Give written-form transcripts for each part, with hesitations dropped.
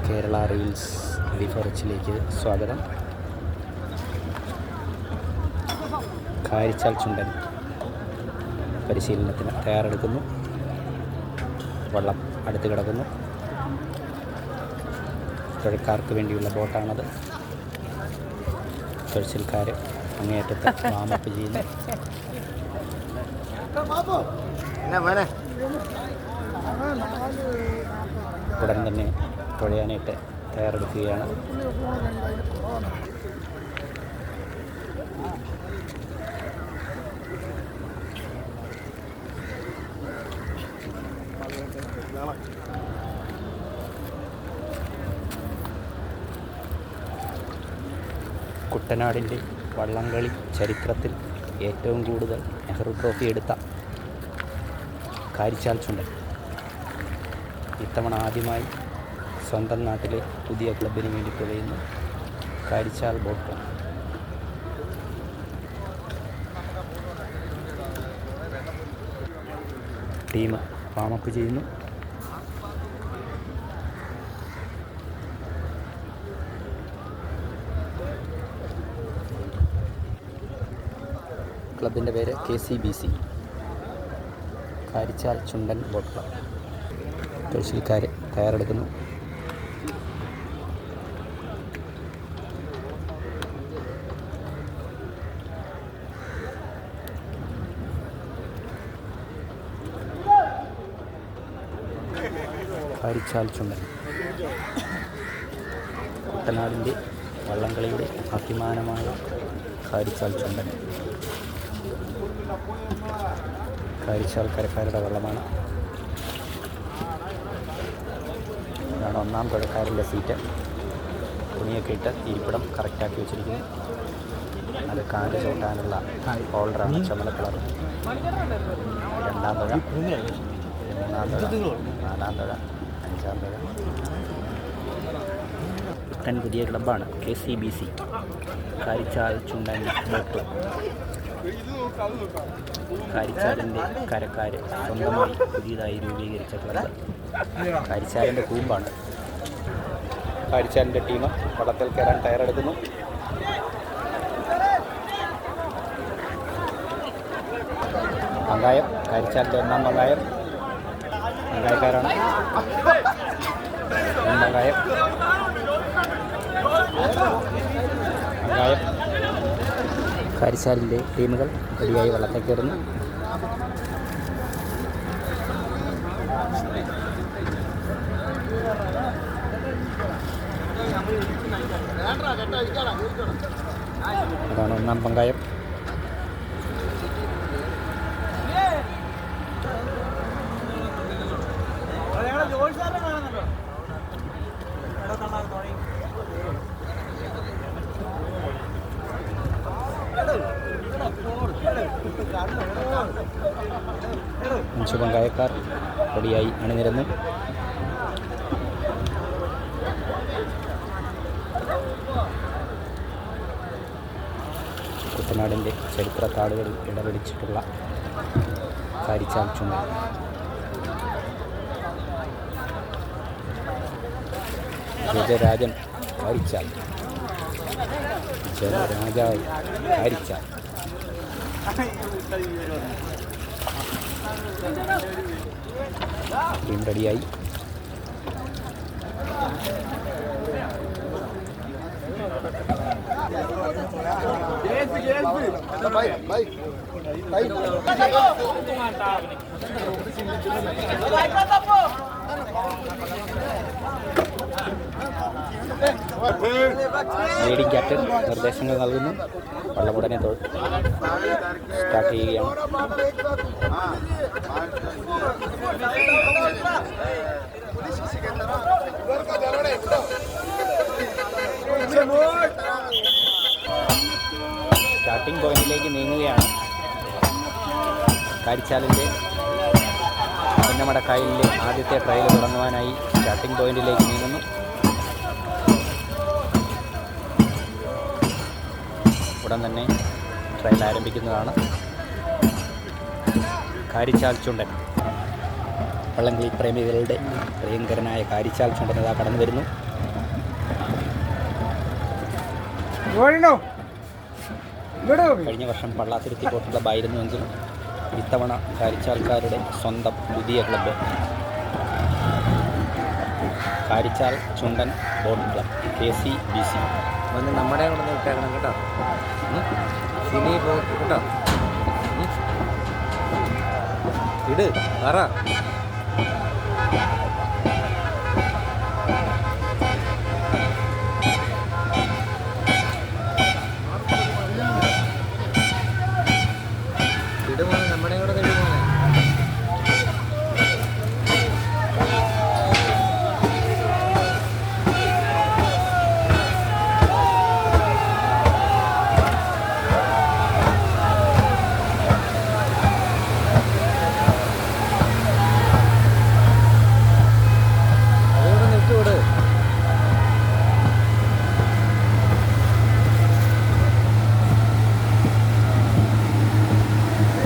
Kerala reels റിഫറിച്ചിലേക്ക് സ്വാഗതം. കാരിച്ചാൽ ചുണ്ടൻ പരിശീലനത്തിന് തയ്യാറെടുക്കുന്നു. വള്ളം അടുത്ത് കിടക്കുന്നു. തുഴക്കാർക്ക് വേണ്ടിയുള്ള ബോട്ടാണത്. തുഴച്ചിൽക്കാർ അങ്ങേയറ്റത്ത് വാമപ്പ് ചെയ്യുന്നു. ഉടൻ തന്നെ തുഴയാനായിട്ട് തയ്യാറെടുക്കുകയാണ്. കുട്ടനാടിൻ്റെ വള്ളംകളി ചരിത്രത്തിൽ ഏറ്റവും കൂടുതൽ നെഹ്റു ട്രോഫി എടുത്ത കാരിച്ചാൽ ചുണ്ടൻ ഇത്തവണ ആദ്യമായി സ്വന്തം നാട്ടിലെ പുതിയ ക്ലബിന് വേണ്ടി തുഴയുന്നു. Karichal boat club. Team warm up ചെയ്യുന്നു. ക്ലബിൻ്റെ പേര് KCBC, Karichal Chundan boat club. തുഴച്ചിൽക്കാർ തയ്യാറെടുക്കുന്നു. കാരിച്ചാൽ ചുണ്ടൻ കുട്ടനാടിൻ്റെ വള്ളംകളിയുടെ അഭിമാനമായ കാരിച്ചാൽ ചുണ്ടൻ. കാരിച്ചാൽ കരക്കാരുടെ വള്ളമാണ്. ഇതാണ് ഒന്നാം തുഴക്കാരൻ്റെ സീറ്റ്. തുണിയൊക്കെ ഇട്ട് ഇരിപ്പിടം കറക്റ്റാക്കി വെച്ചിരിക്കുന്നു. അത് കാല് ചോട്ടാനുള്ള ഹോൾഡറാണ്, ചുമല കളർ. രണ്ടാം തുഴ, മൂന്നാം തുഴ, നാലാം തുഴ, അഞ്ചാം തുഴ. പുത്തൻ പുതിയ ക്ലബ്ബാണ് KCBC, കാരിച്ചാൽ ചുണ്ടൻ ബോട്ട്. കാരിച്ചാലിൻ്റെ കരക്കാർ സ്വന്തമായി പുതിയതായി രൂപീകരിച്ച ക്ലബ്ബ്. കാരിച്ചാലിൻ്റെ കൂമ്പാണ്. കാരിച്ചാലിൻ്റെ ടീം വള്ളത്തിൽ കയറാൻ തയ്യാറെടുക്കുന്നു. പങ്കായം, കാരിച്ചാലിൻ്റെ ഒന്നാം പങ്കായം. പങ്കായക്കാരാണ്. പങ്കായം, പങ്കായം. കാരിച്ചാലിൻ്റെ ടീമുകൾ റെഡിയായി വള്ളത്തിൽ കയറുന്നു. അതാണ് ഒന്നാം പങ്കായം. അഞ്ച് പങ്കായക്കാർ റെഡിയായി അണിനിരന്നു. കുട്ടനാടിൻ്റെ ചരിത്ര താളുകളിൽ ഇടപിടിച്ചിട്ടുള്ള കാരിച്ചാൽ ചുണ്ടൻ. ജയരാജൻ കാരിച്ചാൽ, ജയരാജാവ് കാരിച്ചാൽ. ടീം റെഡിയായി. ലീഡിംഗ് ക്യാപ്റ്റൻ നിർദ്ദേശങ്ങൾ നൽകുന്നു. വള്ളമുടനെ സ്റ്റാർട്ട് ചെയ്യുകയാണ്. സ്റ്റാർട്ടിംഗ് പോയിന്റിലേക്ക് നീങ്ങുകയാണ്. കാരിച്ചാലിൻ്റെ പുന്നമടക്കായലിലെ ആദ്യത്തെ ട്രയൽ തുടങ്ങുവാനായി സ്റ്റാർട്ടിംഗ് പോയിന്റിലേക്ക് നീങ്ങുന്നു. ഉടൻ തന്നെ ട്രയൽ ആരംഭിക്കുന്നതാണ്. കാരിച്ചാൽ ചുണ്ടൻ, വള്ളംകളി പ്രേമികളുടെ പ്രിയങ്കരനായ കാരിച്ചാൽ ചുണ്ടൻ കടന്നു വരുന്നു. കഴിഞ്ഞ വർഷം പള്ളാത്തുരുത്തി ബോട്ട് ക്ലബ് ആയിരുന്നുവെങ്കിലും ഇത്തവണ കാരിച്ചാൽക്കാരുടെ സ്വന്തം പുതിയ club Karichal Chundan boat club KCBC. വന്ന് നമ്മുടെ കൂടെ വിട്ടേക്കണം കേട്ടോ. സിനി ബോട്ട് കേട്ടോ. ഇട് പറ. ഇടുമോനെ നമ്മുടെ കൂടെ ഇടുമോനെ.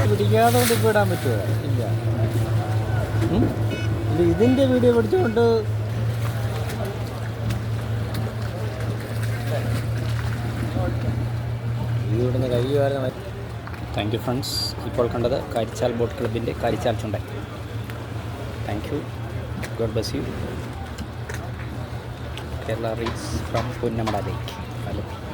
പിടിക്കാതെ കൊണ്ട് ഇപ്പോൾ ഇടാൻ പറ്റുമോ? ഇല്ല. ഇതിൻ്റെ വീഡിയോ പിടിച്ചുകൊണ്ട് ഇവിടുന്ന് കഴിയുമായിരുന്നു. Thank you friends. ഇപ്പോൾ കണ്ടത് കാരിച്ചാൽ ബോട്ട് ക്ലബിൻ്റെ Karichal Chundan. Thank you. God bless you. Kerala reads from Punnamada lake.